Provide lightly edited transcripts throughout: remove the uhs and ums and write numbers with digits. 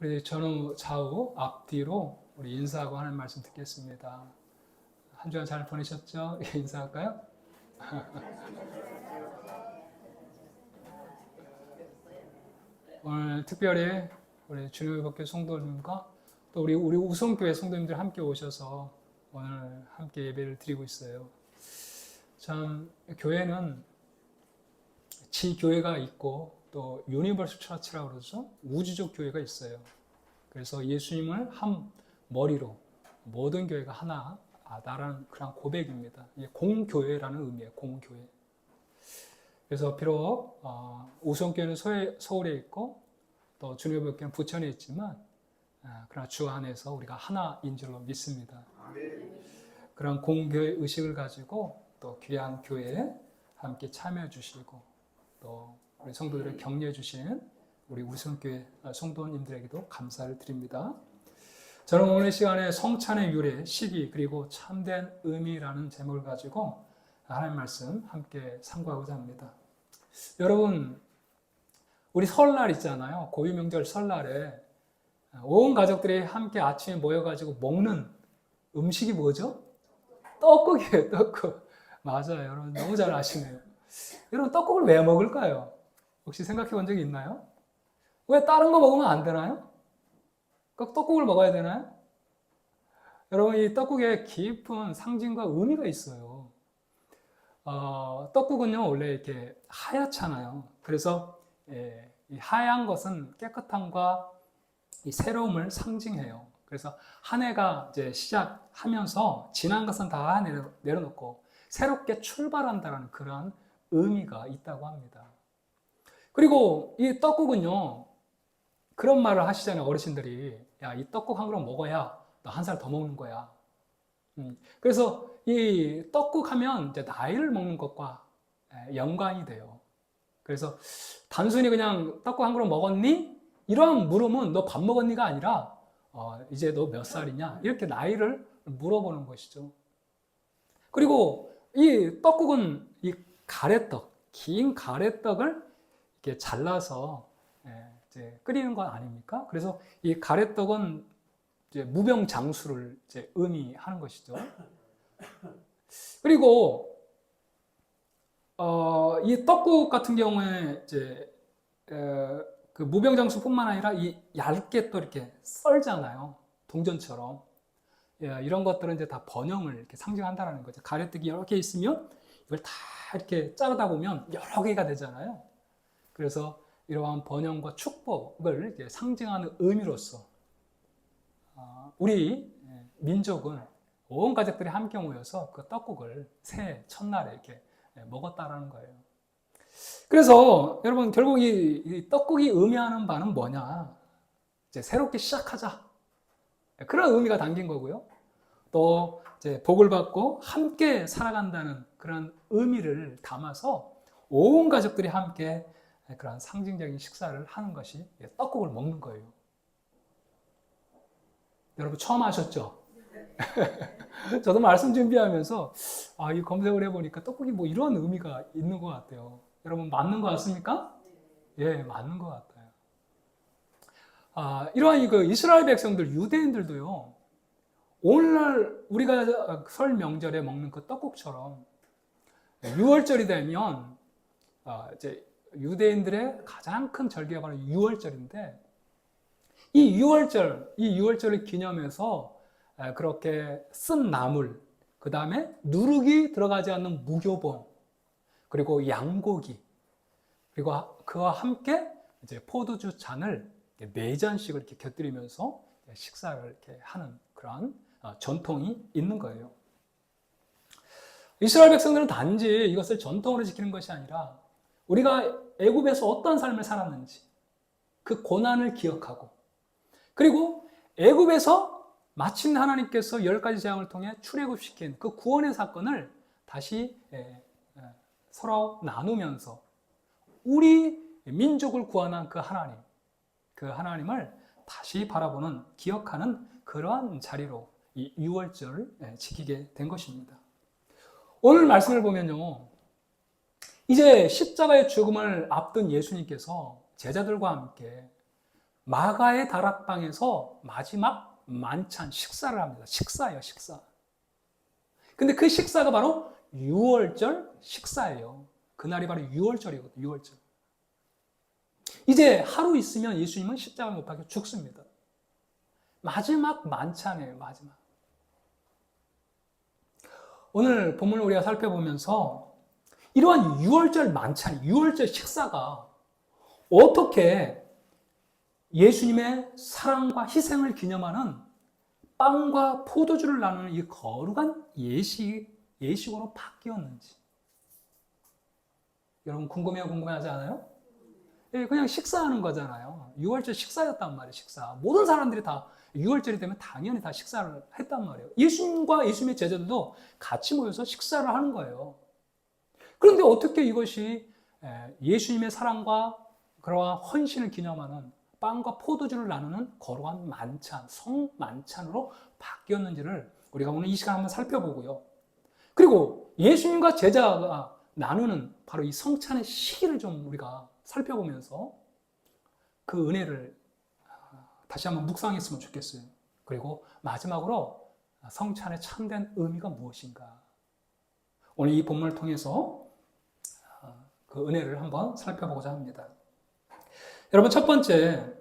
우리 전후 좌우 앞뒤로 우리 인사하고 하는 말씀 듣겠습니다. 한 주간 잘 보내셨죠? 인사할까요? 오늘 특별히 우리 주님의 법교 성도님과 또 우리 우성교회 성도님들 함께 오셔서 오늘 함께 예배를 드리고 있어요. 참 교회는 지교회가 있고 또 유니버설 처치라고 그러죠. 우주적 교회가 있어요. 그래서 예수님을 한 머리로 모든 교회가 하나다라는 그런 고백입니다. 이게 공교회라는 의미예요. 공교회. 그래서 비록 우성교회는 서울에 있고 또 주님의 법교는 부천에 있지만 그러나 주 안에서 우리가 하나인 줄로 믿습니다. 그런 공교회 의식을 가지고 또 귀한 교회에 함께 참여해 주시고 또 우리 성도들을 격려해 주시는 우리 우성교회 성도님들에게도 감사를 드립니다. 저는 오늘 시간에 성찬의 유래, 시기 그리고 참된 의미라는 제목을 가지고 하나님 말씀 함께 상고하고자 합니다. 여러분, 우리 설날 있잖아요. 고유명절 설날에 온 가족들이 함께 아침에 모여가지고 먹는 음식이 뭐죠? 떡국이에요, 떡국. 맞아요. 여러분 너무 잘 아시네요. 여러분 떡국을 왜 먹을까요? 혹시 생각해 본 적이 있나요? 왜 다른 거 먹으면 안 되나요? 꼭 떡국을 먹어야 되나요? 여러분 이 떡국에 깊은 상징과 의미가 있어요. 떡국은요 원래 이렇게 하얗잖아요. 그래서 이 하얀 것은 깨끗함과 이 새로움을 상징해요. 그래서 한 해가 이제 시작하면서 지난 것은 다 내려놓고 새롭게 출발한다는 그런 의미가 있다고 합니다. 그리고 이 떡국은요 그런 말을 하시잖아요. 어르신들이 야, 이 떡국 한 그릇 먹어야 너 한 살 더 먹는 거야. 그래서 이 떡국 하면 이제 나이를 먹는 것과 연관이 돼요. 그래서 단순히 그냥 떡국 한 그릇 먹었니? 이러한 물음은 너 밥 먹었니가 아니라 이제 너 몇 살이냐? 이렇게 나이를 물어보는 것이죠. 그리고 이 떡국은 이 가래떡, 긴 가래떡을 이렇게 잘라서 이제 끓이는 건 아닙니까? 그래서 이 가래떡은 이제 무병장수를 이제 의미하는 것이죠. 그리고 이 떡국 같은 경우에 이제 그 무병장수뿐만 아니라 이 얇게 또 이렇게 썰잖아요. 동전처럼. 이런 것들은 이제 다 번영을 이렇게 상징한다는 거죠. 가래떡이 여러 개 있으면 이걸 다 이렇게 자르다 보면 여러 개가 되잖아요. 그래서 이러한 번영과 축복을 이제 상징하는 의미로서 우리 민족은 온 가족들이 함께 모여서 그 떡국을 새해 첫날에 이렇게 먹었다라는 거예요. 그래서 여러분 결국 이 떡국이 의미하는 바는 뭐냐? 이제 새롭게 시작하자. 그런 의미가 담긴 거고요. 또 이제 복을 받고 함께 살아간다는 그런 의미를 담아서 온 가족들이 함께 그런 상징적인 식사를 하는 것이 떡국을 먹는 거예요. 여러분 처음 하셨죠? 저도 말씀 준비하면서 이 검색을 해보니까 떡국이 뭐 이런 의미가 있는 것 같아요. 여러분 맞는 것 같습니까? 예, 맞는 것 같아요. 이러한 그 이스라엘 백성들, 유대인들도요. 오늘날 우리가 설 명절에 먹는 그 떡국처럼 6월절이 되면 이제 유대인들의 가장 큰 절기가 바로 6월절인데 이 6월절을 기념해서 그렇게 쓴 나물, 그 다음에 누룩이 들어가지 않는 무교봉, 그리고 양고기, 그리고 그와 함께 이제 포도주 잔을 4잔씩을 이렇게 곁들이면서 식사를 이렇게 하는 그런 전통이 있는 거예요. 이스라엘 백성들은 단지 이것을 전통으로 지키는 것이 아니라 우리가 애굽에서 어떤 삶을 살았는지 그 고난을 기억하고 그리고 애굽에서 마침내 하나님께서 10가지 재앙을 통해 출애굽시킨 그 구원의 사건을 다시 서로 나누면서 우리 민족을 구원한 그 하나님을 다시 바라보는, 기억하는 그러한 자리로 이 6월절을 지키게 된 것입니다. 오늘 말씀을 보면요, 이제 십자가의 죽음을 앞둔 예수님께서 제자들과 함께 마가의 다락방에서 마지막 만찬 식사를 합니다. 식사예요, 식사. 근데 그 식사가 바로 유월절 식사예요. 그날이 바로 유월절이거든요, 유월절. 이제 하루 있으면 예수님은 십자가 못 박혀 죽습니다. 마지막 만찬이에요, 마지막. 오늘 본문을 우리가 살펴보면서 이러한 유월절 만찬, 유월절 식사가 어떻게 예수님의 사랑과 희생을 기념하는 빵과 포도주를 나누는 이 거룩한 예식으로 바뀌었는지. 여러분 궁금해하지 않아요? 그냥 식사하는 거잖아요. 유월절 식사였단 말이에요, 식사. 모든 사람들이 다 유월절이 되면 당연히 다 식사를 했단 말이에요. 예수님과 예수님의 제자들도 같이 모여서 식사를 하는 거예요. 그런데 어떻게 이것이 예수님의 사랑과 그러한 헌신을 기념하는 빵과 포도주를 나누는 거룩한 만찬, 성만찬으로 바뀌었는지를 우리가 오늘 이 시간 한번 살펴보고요. 그리고 예수님과 제자가 나누는 바로 이 성찬의 시기를 좀 우리가 살펴보면서 그 은혜를 다시 한번 묵상했으면 좋겠어요. 그리고 마지막으로 성찬의 참된 의미가 무엇인가. 오늘 이 본문을 통해서 그 은혜를 한번 살펴보고자 합니다. 여러분, 첫 번째,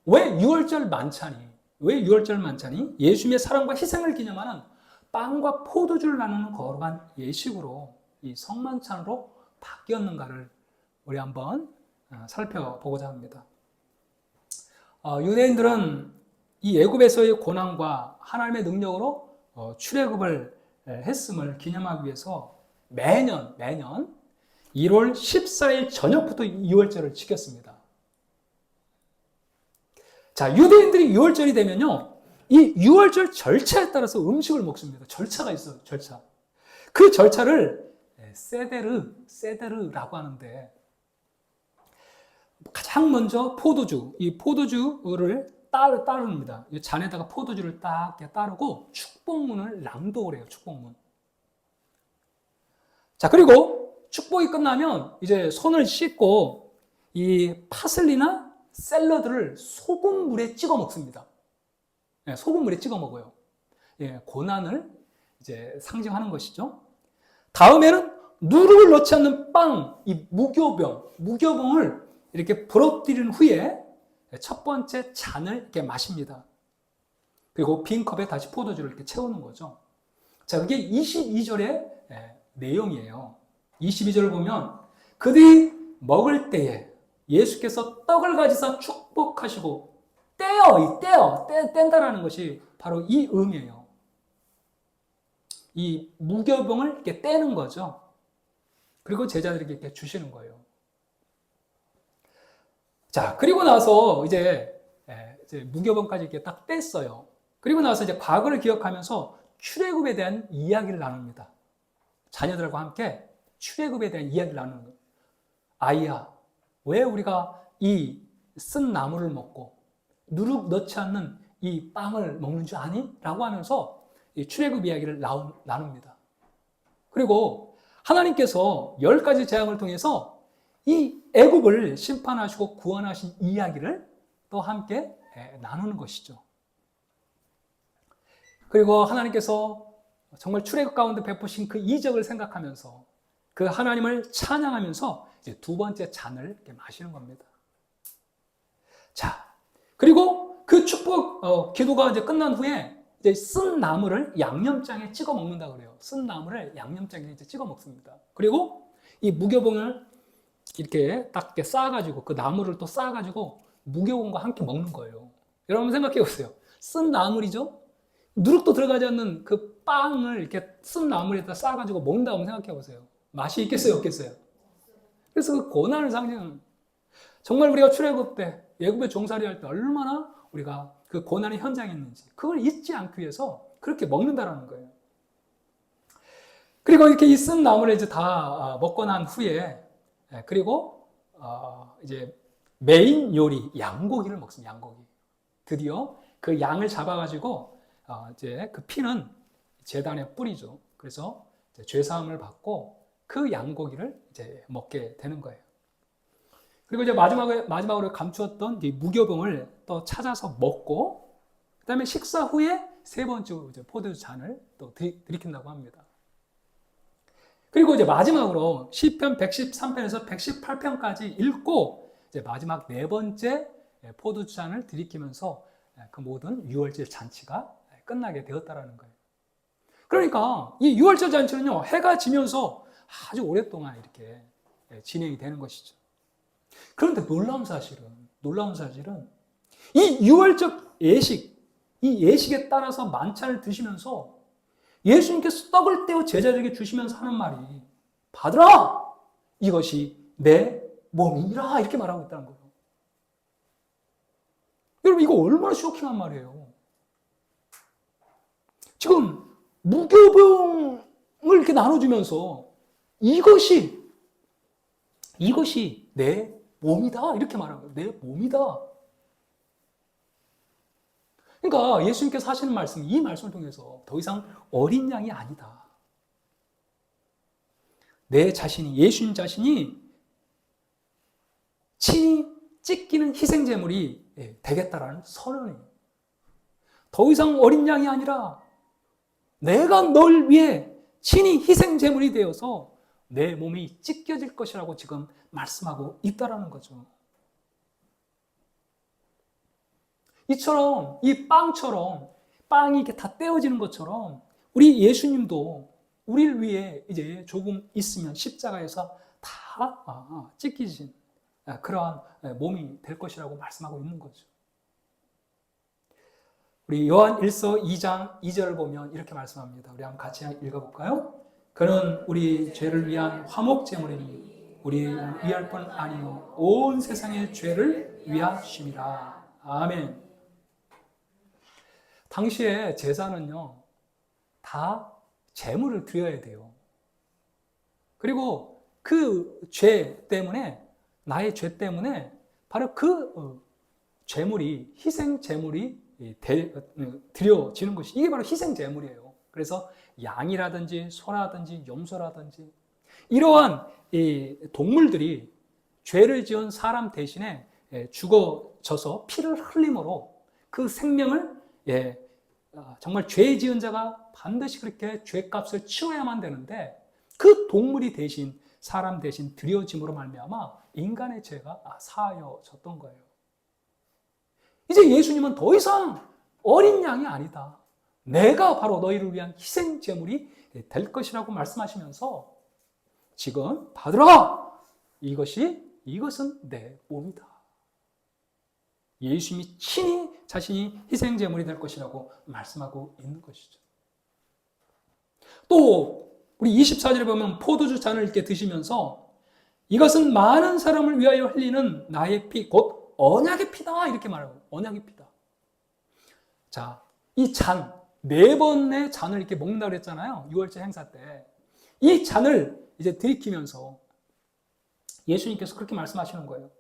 왜 유월절 만찬이 예수님의 사랑과 희생을 기념하는 빵과 포도주를 나누는 거룩한 예식으로 이 성만찬으로 바뀌었는가를 우리 한번 살펴보고자 합니다. 유대인들은 이 애굽에서의 고난과 하나님의 능력으로 출애굽을 했음을 기념하기 위해서 매년 1월 14일 저녁부터 유월절을 지켰습니다. 자, 유대인들이 유월절이 되면요, 이 유월절 절차에 따라서 음식을 먹습니다. 절차가 있어요, 절차. 그 절차를 세데르라고 하는데, 가장 먼저 이 포도주를 따릅니다. 잔에다가 포도주를 딱 따르고 축복문을 낭독을 해요, 축복문. 자, 그리고 축복이 끝나면 이제 손을 씻고 이 파슬리나 샐러드를 소금물에 찍어 먹습니다. 소금물에 찍어 먹어요. 고난을 이제 상징하는 것이죠. 다음에는 누룩을 넣지 않는 빵, 이 무교병을 이렇게 부러뜨린 후에 첫 번째 잔을 이렇게 마십니다. 그리고 빈 컵에 다시 포도주를 이렇게 채우는 거죠. 자, 그게 22절의 내용이에요. 22절을 보면 그들이 먹을 때에 예수께서 떡을 가지사 축복하시고 뗀다라는 것이 바로 이 의미예요. 이 무교병을 이렇게 떼는 거죠. 그리고 제자들에게 이렇게 주시는 거예요. 자, 그리고 나서 이제 무교병까지 이렇게 딱 뗐어요. 그리고 나서 이제 과거를 기억하면서 출애굽에 대한 이야기를 나눕니다. 자녀들과 함께 출애굽에 대한 이야기를 나누는 거예요. 아이야, 왜 우리가 이 쓴 나물을 먹고 누룩 넣지 않는 이 빵을 먹는 줄 아니? 라고 하면서 이 출애굽 이야기를 나눕니다. 그리고 하나님께서 10가지 재앙을 통해서 이 애굽을 심판하시고 구원하신 이야기를 또 함께 나누는 것이죠. 그리고 하나님께서 정말 출애굽 가운데 베푸신 그 이적을 생각하면서 그 하나님을 찬양하면서 이제 두 번째 잔을 이렇게 마시는 겁니다. 자, 그리고 그 축복 기도가 이제 끝난 후에 이제 쓴 나물을 양념장에 찍어 먹는다 그래요. 쓴 나물을 양념장에 이제 찍어 먹습니다. 그리고 이 무교봉을 이렇게 딱 이렇게 쌓아가지고 그 나물을 또 쌓아가지고 무교봉과 함께 먹는 거예요. 여러분 생각해 보세요. 쓴 나물이죠. 누룩도 들어가지 않는 그 빵을 이렇게 쓴 나물에다 쌓아가지고 먹는다고 생각해 보세요. 맛이 있겠어요, 없겠어요? 그래서 그 고난을 상징하는, 정말 우리가 출애굽 때, 애굽에 종살이 할 때 얼마나 우리가 그 고난의 현장에 있는지 그걸 잊지 않기 위해서 그렇게 먹는다라는 거예요. 그리고 이렇게 이 쓴 나물을 이제 다 먹고 난 후에, 그리고 이제 메인 요리 양고기를 먹습니다. 양고기. 드디어 그 양을 잡아가지고 이제 그 피는 제단에 뿌리죠. 그래서 죄사함을 받고 그 양고기를 이제 먹게 되는 거예요. 그리고 이제 마지막으로 감추었던 이 무교병을 또 찾아서 먹고, 그 다음에 식사 후에 세 번째로 이제 포도주 잔을 또 들이킨다고 합니다. 그리고 이제 마지막으로 시편 113편에서 118편까지 읽고, 이제 마지막 네 번째 포도주 잔을 들이키면서 그 모든 유월절 잔치가 끝나게 되었다라는 거예요. 그러니까 이 유월절 잔치는요, 해가 지면서 아주 오랫동안 이렇게 진행이 되는 것이죠. 그런데 놀라운 사실은 이 유월절 예식, 이 예식에 따라서 만찬을 드시면서 예수님께서 떡을 떼어 제자들에게 주시면서 하는 말이, 받으라! 이것이 내 몸이라, 이렇게 말하고 있다는 거예요. 여러분, 이거 얼마나 쇼킹한 말이에요. 지금 무교병을 이렇게 나눠주면서 이것이 내 몸이다, 이렇게 말하는 거예요. 내 몸이다. 그러니까 예수님께서 하시는 말씀, 이 말씀을 통해서 더 이상 어린 양이 아니다. 내 자신이, 예수님 자신이 친히 찢기는 희생제물이 되겠다라는 선언이에요. 더 이상 어린 양이 아니라 내가 널 위해 친히 희생제물이 되어서 내 몸이 찢겨질 것이라고 지금 말씀하고 있다라는 거죠. 이처럼, 이 빵이 이렇게 다 떼어지는 것처럼 우리 예수님도 우리를 위해 이제 조금 있으면 십자가에서 다 찢기진 그러한 몸이 될 것이라고 말씀하고 있는 거죠. 우리 요한 1서 2장 2절을 보면 이렇게 말씀합니다. 우리 한번 같이 읽어볼까요? 그는 우리 죄를 위한 화목제물이니 우리 위할 뿐 아니요 온 세상의 죄를 위하심이라. 아멘. 당시에 제사는요, 다 제물을 드려야 돼요. 그리고 그 죄 때문에, 나의 죄 때문에 바로 그 제물이, 희생 제물이 드려지는 것이, 이게 바로 희생 제물이에요. 그래서 양이라든지 소라든지 염소라든지 이러한 이 동물들이 죄를 지은 사람 대신에 죽어져서 피를 흘림으로 그 생명을 정말 죄 지은 자가 반드시 그렇게 죄값을 치러야만 되는데, 그 동물이 대신, 사람 대신 드려짐으로 말미암아 인간의 죄가 사하여졌던 거예요. 이제 예수님은 더 이상 어린 양이 아니다. 내가 바로 너희를 위한 희생 제물이 될 것이라고 말씀하시면서 지금 받으라! 이것은 내 몸이다. 예수님이 친히 자신이 희생 제물이 될 것이라고 말씀하고 있는 것이죠. 또 우리 24절에 보면 포도주 잔을 이렇게 드시면서 이것은 많은 사람을 위하여 흘리는 나의 피, 곧 언약의 피다, 이렇게 말하고, 언약의 피다. 자, 이 잔, 네 번의 잔을 이렇게 먹는다고 그랬잖아요. 6월절 행사 때. 이 잔을 이제 들이키면서 예수님께서 그렇게 말씀하시는 거예요.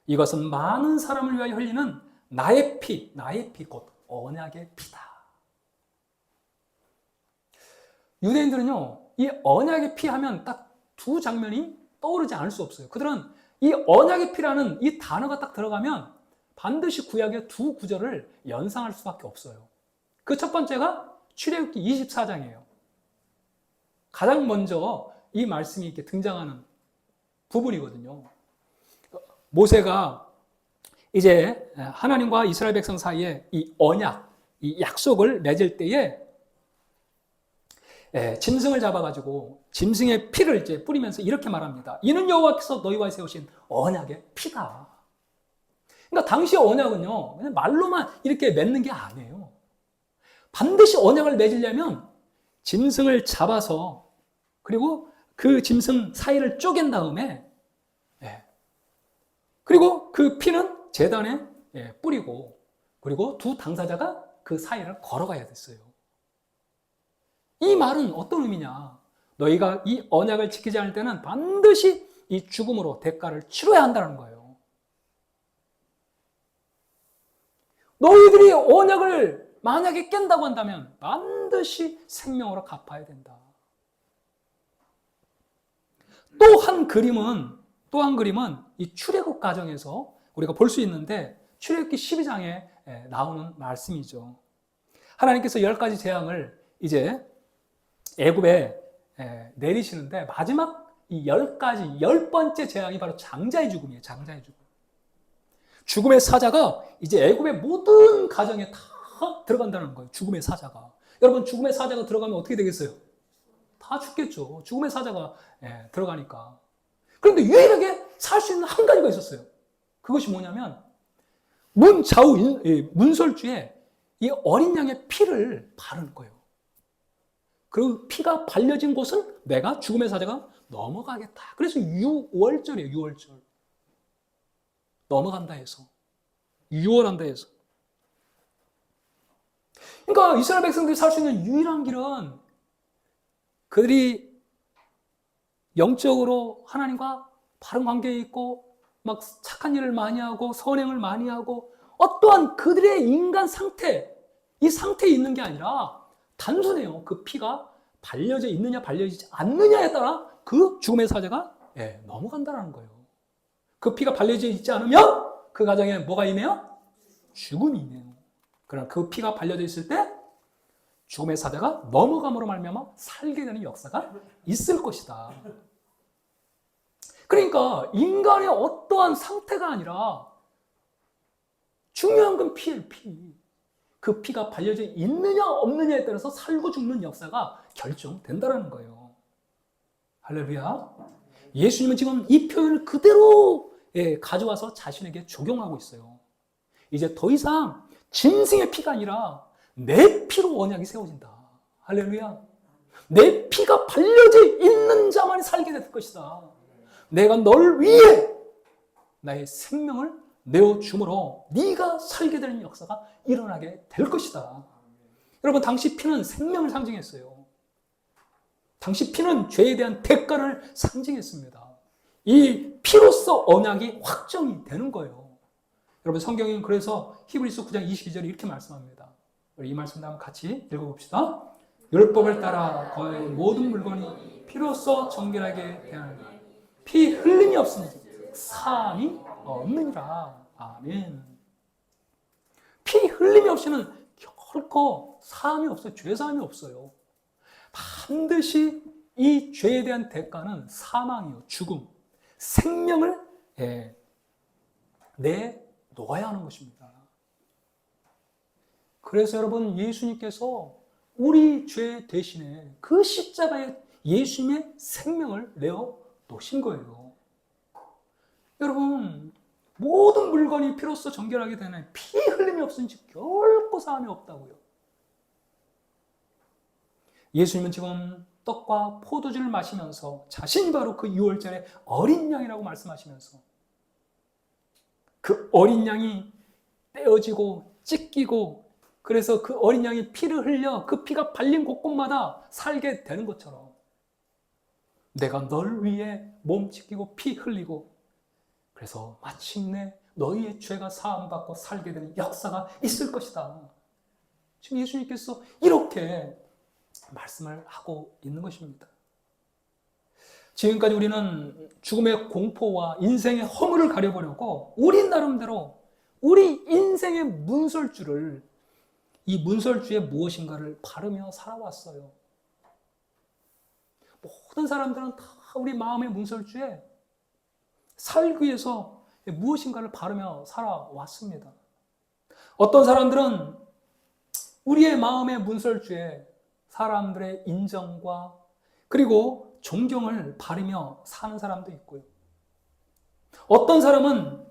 이것은 많은 사람을 위하여 흘리는 나의 피, 곧 언약의 피다. 유대인들은요, 이 언약의 피 하면 딱 두 장면이 떠오르지 않을 수 없어요. 그들은 이 언약의 피라는 이 단어가 딱 들어가면 반드시 구약의 두 구절을 연상할 수밖에 없어요. 그 첫 번째가 출애굽기 24장이에요. 가장 먼저 이 말씀이 이렇게 등장하는 부분이거든요. 모세가 이제 하나님과 이스라엘 백성 사이에 이 언약, 이 약속을 맺을 때에 짐승을 잡아가지고 짐승의 피를 이제 뿌리면서 이렇게 말합니다. 이는 여호와께서 너희와 세우신 언약의 피다. 그러니까 당시 언약은요, 그냥 말로만 이렇게 맺는 게 아니에요. 반드시 언약을 맺으려면 짐승을 잡아서, 그리고 그 짐승 사이를 쪼갠 다음에, 그리고 그 피는 제단에 뿌리고, 그리고 두 당사자가 그 사이를 걸어가야 됐어요. 이 말은 어떤 의미냐? 너희가 이 언약을 지키지 않을 때는 반드시 이 죽음으로 대가를 치러야 한다는 거예요. 너희들이 언약을 만약에 깬다고 한다면 반드시 생명으로 갚아야 된다. 또 한 그림은 또 한 그림은 이 출애굽 과정에서 우리가 볼 수 있는데 출애굽기 12장에 나오는 말씀이죠. 하나님께서 10가지 재앙을 이제 애굽에 내리시는데 마지막 이 10가지 10번째 재앙이 바로 장자의 죽음이에요. 장자의 죽음. 죽음의 사자가 이제 애굽의 모든 가정에 다 들어간다는 거예요. 죽음의 사자가. 여러분, 죽음의 사자가 들어가면 어떻게 되겠어요? 다 죽겠죠. 죽음의 사자가 들어가니까. 그런데 유일하게 살 수 있는 한 가지가 있었어요. 그것이 뭐냐면 문설주에 이 어린 양의 피를 바르는 거예요. 그 피가 발려진 곳은 내가 죽음의 사자가 넘어가겠다. 그래서 6월절이에요. 6월절. 넘어간다 해서. 6월한다 해서. 그러니까 이스라엘 백성들이 살 수 있는 유일한 길은 그들이 영적으로 하나님과 바른 관계에 있고 막 착한 일을 많이 하고 선행을 많이 하고 어떠한 그들의 인간 상태, 이 상태에 있는 게 아니라 단순해요. 그 피가 발려져 있느냐 발려지지 않느냐에 따라 그 죽음의 사자가 넘어간다는 거예요. 그 피가 발려져 있지 않으면 그 가정에 뭐가 임해요? 죽음이 임해요. 그러나 그 피가 발려져 있을 때 죽음의 사자가 넘어감으로 말미암아 살게 되는 역사가 있을 것이다. 그러니까 인간의 어떠한 상태가 아니라 중요한 건 피예요, 피. 그 피가 발려져 있느냐 없느냐에 따라서 살고 죽는 역사가 결정된다는 거예요. 할렐루야. 예수님은 지금 이 표현을 그대로 가져와서 자신에게 적용하고 있어요. 이제 더 이상 짐승의 피가 아니라 내 피로 언약이 세워진다. 할렐루야. 내 피가 발려져 있는 자만이 살게 될 것이다. 내가 널 위해 나의 생명을 내어줌으로 네가 살게 되는 역사가 일어나게 될 것이다. 여러분, 당시 피는 생명을 상징했어요. 당시 피는 죄에 대한 대가를 상징했습니다. 이 피로써 언약이 확정이 되는 거예요. 여러분, 성경은 그래서 히브리서 9장 22절에 이렇게 말씀합니다. 우리 이 말씀 한번 같이 읽어봅시다. 율법을 따라 거의 모든 물건이 피로써 정결하게 되는 피 흘림이 없으니 사함이 없느니라. 아멘. 피 흘림이 없이는 결코 사함이 없어요. 죄사함이 없어요. 반드시 이 죄에 대한 대가는 사망이요, 죽음, 생명을 내놓아야 하는 것입니다. 그래서 여러분, 예수님께서 우리 죄 대신에 그 십자가에 예수님의 생명을 내어 놓으신 거예요. 여러분, 모든 물건이 피로써 정결하게 되는 피 흘림이 없으니 결코 사함이 없다고요. 예수님은 지금 떡과 포도주를 마시면서 자신이 바로 그 6월절의 어린 양이라고 말씀하시면서 그 어린 양이 떼어지고 찢기고 그래서 그 어린 양이 피를 흘려 그 피가 발린 곳곳마다 살게 되는 것처럼 내가 널 위해 몸 찢기고 피 흘리고 그래서 마침내 너희의 죄가 사함받고 살게 되는 역사가 있을 것이다. 지금 예수님께서 이렇게 말씀을 하고 있는 것입니다. 지금까지 우리는 죽음의 공포와 인생의 허물을 가려보려고 우리 나름대로 우리 인생의 문설주를 이 문설주에 무엇인가를 바르며 살아왔어요. 모든 사람들은 다 우리 마음의 문설주에 살기 위해서 무엇인가를 바르며 살아왔습니다. 어떤 사람들은 우리의 마음의 문설주에 사람들의 인정과 그리고 존경을 바르며 사는 사람도 있고요. 어떤 사람은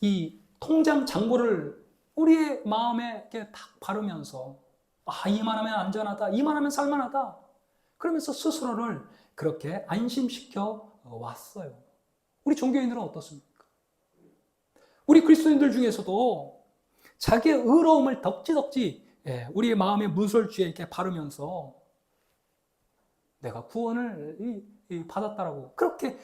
이 통장 잔고를 우리의 마음에 이렇게 딱 바르면서 이만하면 안전하다, 이만하면 살만하다 그러면서 스스로를 그렇게 안심시켜 왔어요. 우리 종교인들은 어떻습니까? 우리 그리스도인들 중에서도 자기의 의로움을 덕지덕지 우리의 마음의 문설주에 이렇게 바르면서 내가 구원을 받았다라고 그렇게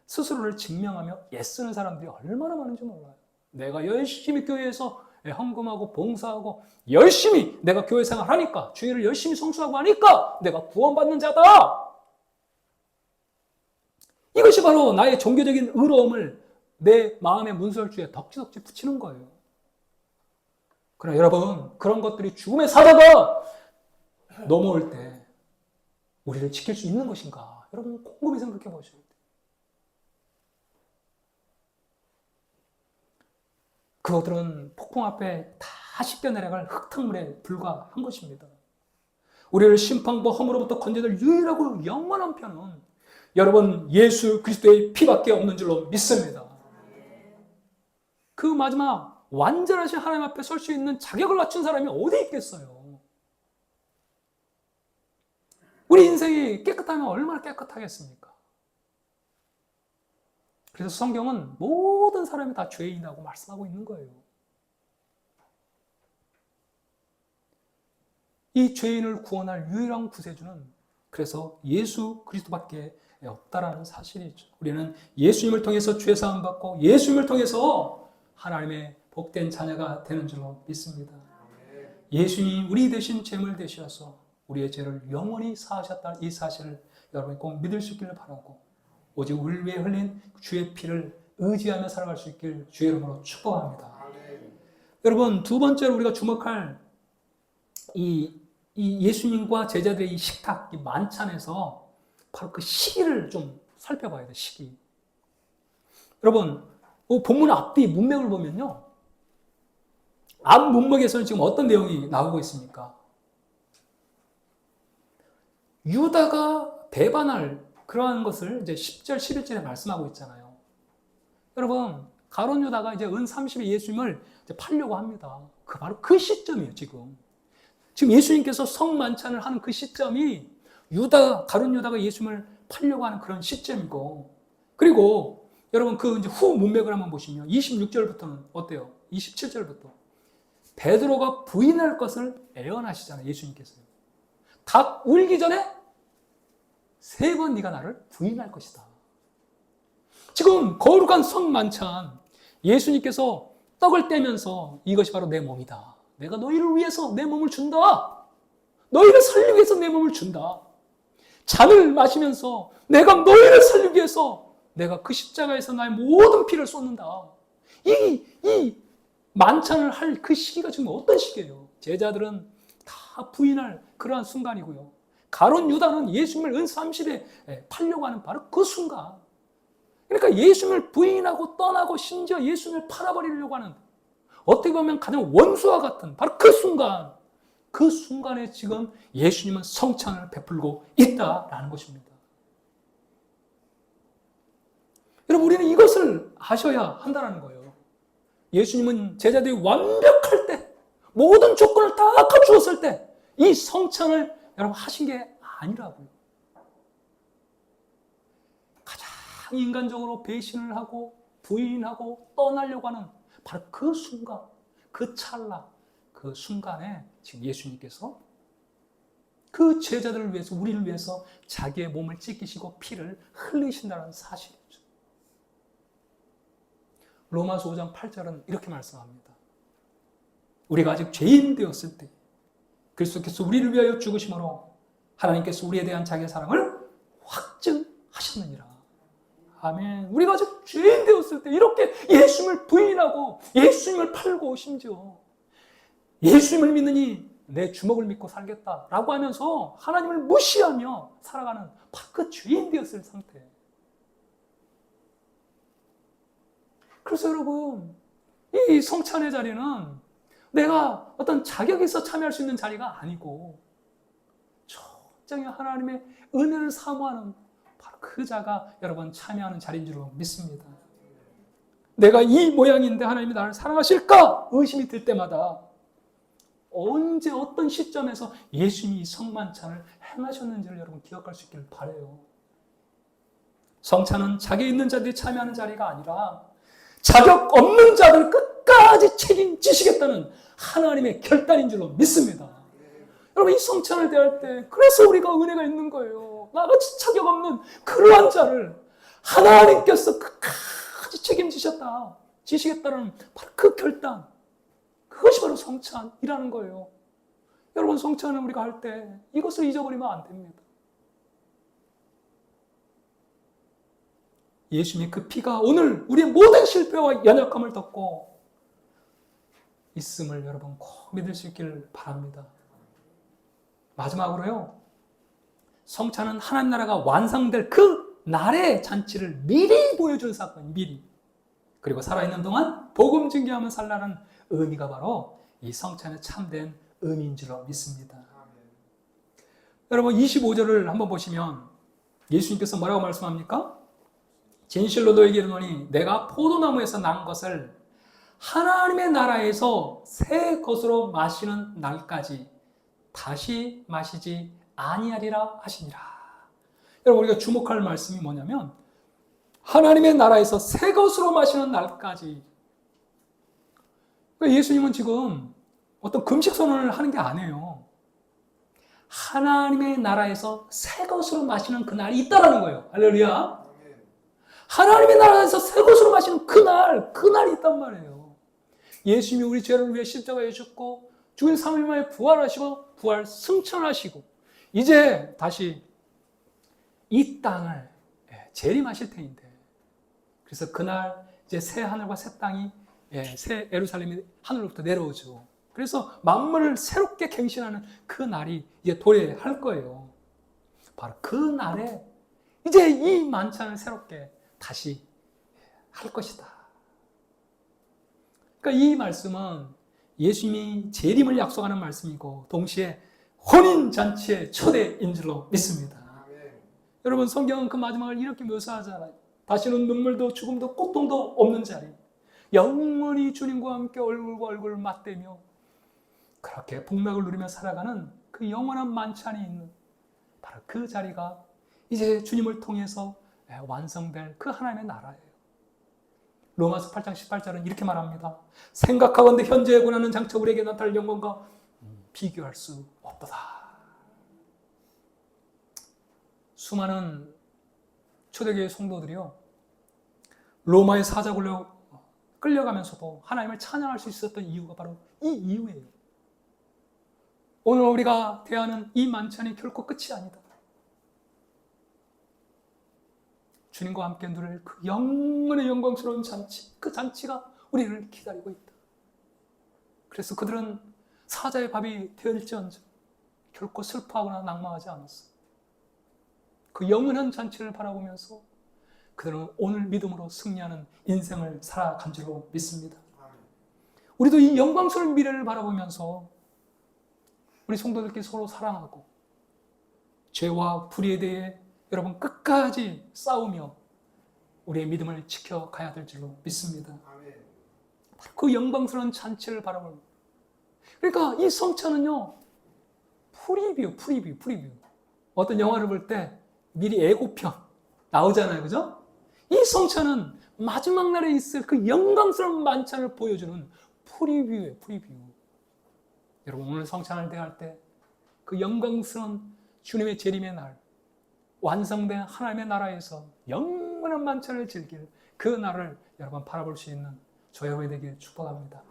스스로를 증명하며 애쓰는 사람들이 얼마나 많은지 몰라요. 내가 열심히 교회에서 헌금하고 봉사하고 열심히 내가 교회 생활하니까 주일을 열심히 성수하고 하니까 내가 구원받는 자다. 이것이 바로 나의 종교적인 의로움을 내 마음의 문설주에 덕지덕지 붙이는 거예요. 그러나 여러분, 그런 것들이 죽음의 사자가 넘어올 때 우리를 지킬 수 있는 것인가? 여러분 곰곰이 생각해 보셔야 돼요. 그것들은 폭풍 앞에 다 씻겨 내려갈 흙탕물에 불과한 것입니다. 우리를 심판과 허물로부터 건져낼 유일하고 영원한 편은 여러분 예수 그리스도의 피밖에 없는 줄로 믿습니다. 그 마지막 완전하신 하나님 앞에 설 수 있는 자격을 갖춘 사람이 어디 있겠어요? 우리 인생이 깨끗하면 얼마나 깨끗하겠습니까? 그래서 성경은 모든 사람이 다 죄인이라고 말씀하고 있는 거예요. 이 죄인을 구원할 유일한 구세주는 그래서 예수 그리스도밖에 없다라는 사실이죠. 우리는 예수님을 통해서 죄 사함 받고 예수님을 통해서 하나님의 복된 자녀가 되는 줄로 믿습니다. 예수님이 우리 대신 죄물 되셔서 우리의 죄를 영원히 사하셨다는 이 사실을 여러분이 꼭 믿을 수 있기를 바라고 오직 우리를 위해 흘린 주의 피를 의지하며 살아갈 수 있길 주의 이름으로 축복합니다. 여러분 두 번째로 우리가 주목할 이 예수님과 제자들의 이 식탁, 이 만찬에서 바로 그 시기를 좀 살펴봐야 돼요. 시기. 여러분 본문 앞뒤 문맥을 보면요. 앞 문맥에서는 지금 어떤 내용이 나오고 있습니까? 유다가 배반할 그러한 것을 이제 10절, 11절에 말씀하고 있잖아요. 여러분, 가룟 유다가 이제 은 30에 예수님을 이제 팔려고 합니다. 바로 그 시점이에요, 지금. 지금 예수님께서 성만찬을 하는 그 시점이 가룟 유다가 예수님을 팔려고 하는 그런 시점이고, 그리고 여러분 그 이제 후 문맥을 한번 보시면 26절부터는 어때요? 27절부터. 베드로가 부인할 것을 애언하시잖아요, 예수님께서요. 닭 울기 전에 3번 네가 나를 부인할 것이다. 지금 거룩한 성만찬 예수님께서 떡을 떼면서 이것이 바로 내 몸이다. 내가 너희를 위해서 내 몸을 준다. 너희를 살리기 위해서 내 몸을 준다. 잔을 마시면서 내가 너희를 살리기 위해서 내가 그 십자가에서 나의 모든 피를 쏟는다. 이 만찬을 할 그 시기가 지금 어떤 시기예요? 제자들은 다 부인할 그러한 순간이고요. 가룟 유다는 예수님을 은 30에 팔려고 하는 바로 그 순간. 그러니까 예수님을 부인하고 떠나고 심지어 예수님을 팔아버리려고 하는 어떻게 보면 가장 원수와 같은 바로 그 순간. 그 순간에 지금 예수님은 성찬을 베풀고 있다라는 것입니다. 여러분 우리는 이것을 아셔야 한다는 거예요. 예수님은 제자들이 완벽할 때 모든 조건을 다 갖추었을 때 이 성찬을 여러분 하신 게 아니라고요. 가장 인간적으로 배신을 하고 부인하고 떠나려고 하는 바로 그 순간, 그 찰나, 그 순간에 지금 예수님께서 그 제자들을 위해서 우리를 위해서 자기의 몸을 찢기시고 피를 흘리신다는 사실이죠. 로마서 5장 8절은 이렇게 말씀합니다. 우리가 아직 죄인 되었을 때 그리스도께서 우리를 위하여 죽으심으로 하나님께서 우리에 대한 자기의 사랑을 확증하셨느니라. 아멘. 우리가 아직 죄인 되었을 때 이렇게 예수님을 부인하고 예수님을 팔고 심지어 예수님을 믿느니 내 주먹을 믿고 살겠다라고 하면서 하나님을 무시하며 살아가는 바로 그 죄인 되었을 상태. 그래서 여러분 이 성찬의 자리는 내가 어떤 자격이 있어 참여할 수 있는 자리가 아니고 전적인 하나님의 은혜를 사모하는 바로 그 자가 여러분 참여하는 자리인 줄 믿습니다. 내가 이 모양인데 하나님이 나를 사랑하실까 의심이 들 때마다 언제 어떤 시점에서 예수님이 이 성만찬을 행하셨는지를 여러분 기억할 수 있기를 바라요. 성찬은 자격 있는 자들이 참여하는 자리가 아니라 자격 없는 자들 끝까지 책임지시겠다는 하나님의 결단인 줄로 믿습니다. 여러분 이 성찬을 대할 때 그래서 우리가 은혜가 있는 거예요. 나같이 자격 없는 그러한 자를 하나님께서 끝까지 지시겠다는 바로 그 결단, 그것이 바로 성찬이라는 거예요. 여러분 성찬을 우리가 할 때 이것을 잊어버리면 안 됩니다. 예수님의 그 피가 오늘 우리의 모든 실패와 연약함을 덮고 있음을 여러분 꼭 믿을 수 있기를 바랍니다. 마지막으로요, 성찬은 하나님 나라가 완성될 그 날의 잔치를 미리 보여준 사건, 미리. 그리고 살아있는 동안 복음 증거하며 살라는 의미가 바로 이 성찬의 참된 의미인 줄로 믿습니다. 여러분 25절을 한번 보시면 예수님께서 뭐라고 말씀합니까? 진실로 너에게 이르노니 내가 포도나무에서 난 것을 하나님의 나라에서 새 것으로 마시는 날까지 다시 마시지 아니하리라 하시니라. 여러분 우리가 주목할 말씀이 뭐냐면 하나님의 나라에서 새 것으로 마시는 날까지. 그러니까 예수님은 지금 어떤 금식 선언을 하는 게 아니에요. 하나님의 나라에서 새 것으로 마시는 그날이 있다라는 거예요. 할렐루야. 하나님의 나라에서 새 것으로 마시는 그날이 있단 말이에요. 예수님이 우리 죄를 위해 십자가에 죽고 죽은 3일 만에 부활하시고 부활 승천하시고 이제 다시 이 땅을 재림하실 테인데, 그래서 그날 이제 새 하늘과 새 땅이 새 예루살렘이 하늘로부터 내려오죠. 그래서 만물을 새롭게 갱신하는 그 날이 이제 도래할 거예요. 바로 그 날에 이제 이 만찬을 새롭게 다시 할 것이다. 그러니까 이 말씀은 예수님이 재림을 약속하는 말씀이고 동시에 혼인잔치의 초대인 줄로 믿습니다. 여러분 성경은 그 마지막을 이렇게 묘사하잖아요. 다시는 눈물도 죽음도 고통도 없는 자리, 영원히 주님과 함께 얼굴과 얼굴을 맞대며 그렇게 복락을 누리며 살아가는 그 영원한 만찬이 있는 바로 그 자리가 이제 주님을 통해서 완성될 그 하나님의 나라예요. 로마서 8장 18절은 이렇게 말합니다. 생각하건대 현재의 고난은 장차 우리에게 나타날 영광과 비교할 수 없도다. 수많은 초대교회 성도들이요, 로마의 사자굴로 끌려가면서도 하나님을 찬양할 수 있었던 이유가 바로 이 이유예요. 오늘 우리가 대하는 이 만찬이 결코 끝이 아니다. 주님과 함께 누릴 그 영원의 영광스러운 잔치, 그 잔치가 우리를 기다리고 있다. 그래서 그들은 사자의 밥이 되어질지언정 결코 슬퍼하거나 낭망하지 않았어. 그 영원한 잔치를 바라보면서 그들은 오늘 믿음으로 승리하는 인생을 살아간 줄로 믿습니다. 우리도 이 영광스러운 미래를 바라보면서 우리 성도들끼리 서로 사랑하고 죄와 불의에 대해 여러분 끝까지 싸우며 우리의 믿음을 지켜가야 될 줄로 믿습니다. 그 영광스러운 잔치를 바라보면, 그러니까 이 성찬은요 프리뷰. 어떤 영화를 볼 때 미리 예고편 나오잖아요, 그죠? 이 성찬은 마지막 날에 있을 그 영광스러운 만찬을 보여주는 프리뷰예요, 프리뷰. 여러분 오늘 성찬을 대할 때 그 영광스러운 주님의 재림의 날, 완성된 하나님의 나라에서 영원한 만찬을 즐길 그 날을 여러분 바라볼 수 있는 저 여러분이 되길 축복합니다.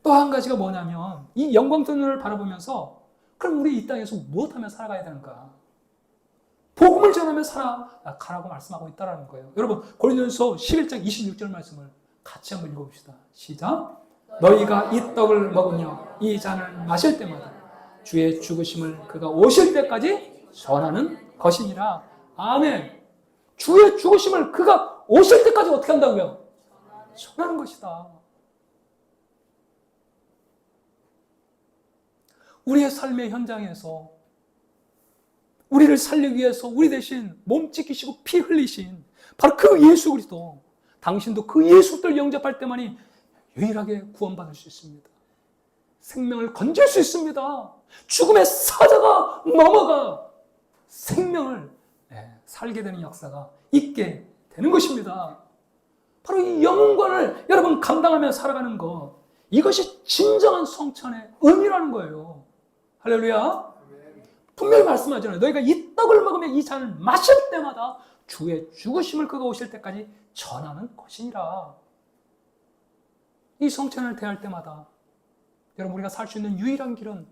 또 한 가지가 뭐냐면 이 영광스러운 날을 바라보면서 그럼 우리 이 땅에서 무엇하며 살아가야 되는가? 복음을 전하며 살아가라고 말씀하고 있다는 거예요. 여러분 고린도전서 11장 26절 말씀을 같이 한번 읽어봅시다. 시작. 너희가 이 떡을 먹으며 이 잔을 마실 때마다 주의 죽으심을 그가 오실 때까지 전하는 것이니라. 아멘. 주의 죽으심을 그가 오실 때까지 어떻게 한다고요? 전하는 것이다. 우리의 삶의 현장에서 우리를 살리기 위해서 우리 대신 몸 찢기시고 피 흘리신 바로 그 예수 그리스도, 당신도 그 예수를 영접할 때만이 유일하게 구원받을 수 있습니다. 생명을 건질 수 있습니다. 죽음의 사자가 넘어가 생명을 살게 되는 역사가 있게 되는 것입니다. 바로 이 영혼관을 여러분 감당하며 살아가는 것, 이것이 진정한 성찬의 의미라는 거예요. 할렐루야. 분명히 말씀하잖아요. 너희가 이 떡을 먹으며 이 잔을 마실 때마다 주의 죽으심을 그가 오실 때까지 전하는 것이니라. 이 성찬을 대할 때마다 여러분 우리가 살 수 있는 유일한 길은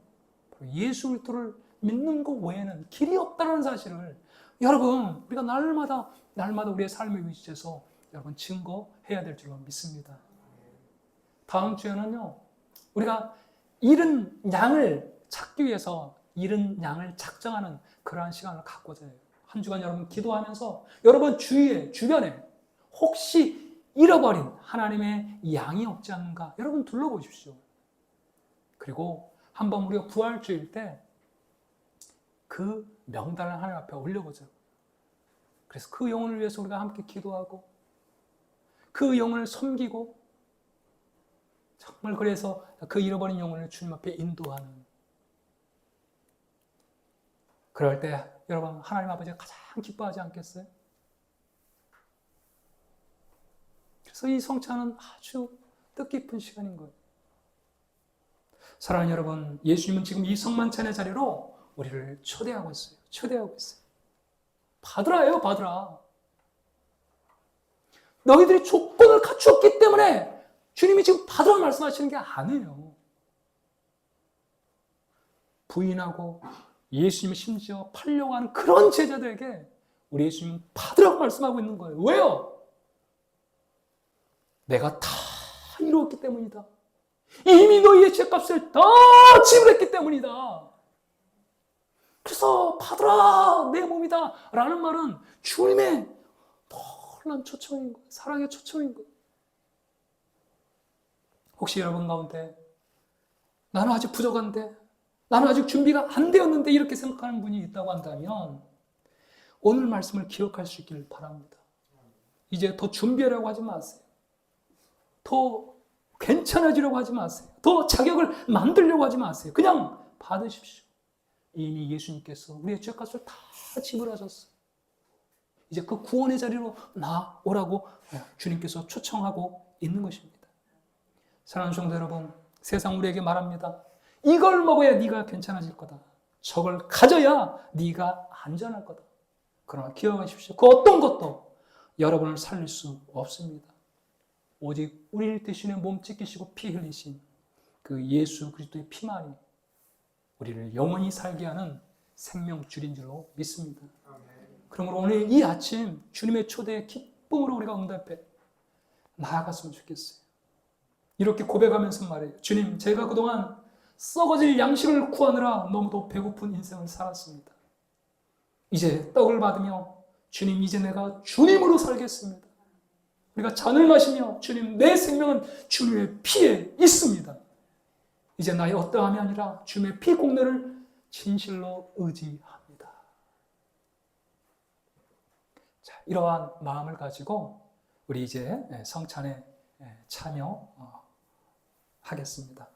바로 예수 그리스도를 믿는 것 외에는 길이 없다는 사실을 여러분 우리가 날마다 날마다 우리의 삶의 위치에서 여러분 증거해야 될 줄로 믿습니다. 다음 주에는요, 우리가 잃은 양을 찾기 위해서 잃은 양을 작정하는 그러한 시간을 갖고자 해요. 한 주간 여러분 기도하면서 여러분 주변에 혹시 잃어버린 하나님의 양이 없지 않는가 여러분 둘러보십시오. 그리고 한번 우리가 부활주일 때 그 명단을 하나님 앞에 올려보자. 그래서 그 영혼을 위해서 우리가 함께 기도하고 그 영혼을 섬기고 정말 그래서 그 잃어버린 영혼을 주님 앞에 인도하는, 그럴 때 여러분 하나님 아버지가 가장 기뻐하지 않겠어요? 그래서 이 성찬은 아주 뜻깊은 시간인 거예요. 사랑하는 여러분, 예수님은 지금 이 성만찬의 자리로 우리를 초대하고 있어요. 초대하고 있어요. 받으라예요, 받으라. 너희들이 조건을 갖추었기 때문에 주님이 지금 받으라 말씀하시는 게 아니에요. 부인하고 예수님을 심지어 팔려고 하는 그런 제자들에게 우리 예수님은 받으라고 말씀하고 있는 거예요. 왜요? 내가 다 이루었기 때문이다. 이미 너희의 죄값을 다 지불했기 때문이다. 그래서 받으라 내 몸이다 라는 말은 주님의 놀라운 초청인 거예요. 사랑의 초청인 거예요. 혹시 여러분 가운데 나는 아직 부족한데, 나는 아직 준비가 안 되었는데 이렇게 생각하는 분이 있다고 한다면 오늘 말씀을 기억할 수 있기를 바랍니다. 이제 더 준비하려고 하지 마세요. 더 괜찮아지려고 하지 마세요. 더 자격을 만들려고 하지 마세요. 그냥 받으십시오. 이미 예수님께서 우리의 죄값을 다 지불하셨어요. 이제 그 구원의 자리로 나오라고 주님께서 초청하고 있는 것입니다. 사랑하는 성도 여러분, 세상 우리에게 말합니다. 이걸 먹어야 네가 괜찮아질 거다. 저걸 가져야 네가 안전할 거다. 그러나 기억하십시오. 그 어떤 것도 여러분을 살릴 수 없습니다. 오직 우리를 대신에 몸 찢기시고 피 흘리신 그 예수 그리스도의 피만이 우리를 영원히 살게 하는 생명줄인 줄로 믿습니다. 그러므로 오늘 이 아침 주님의 초대에 기쁨으로 우리가 응답해 나아갔으면 좋겠어요. 이렇게 고백하면서 말해요. 주님, 제가 그동안 썩어질 양식을 구하느라 너무도 배고픈 인생을 살았습니다. 이제 떡을 받으며 주님, 이제 내가 주님으로 살겠습니다. 우리가 잔을 마시며 주님, 내 생명은 주님의 피에 있습니다. 이제 나의 어떠함이 아니라 주님의 피 공로를 진실로 의지합니다. 자, 이러한 마음을 가지고 우리 이제 성찬에 참여하겠습니다.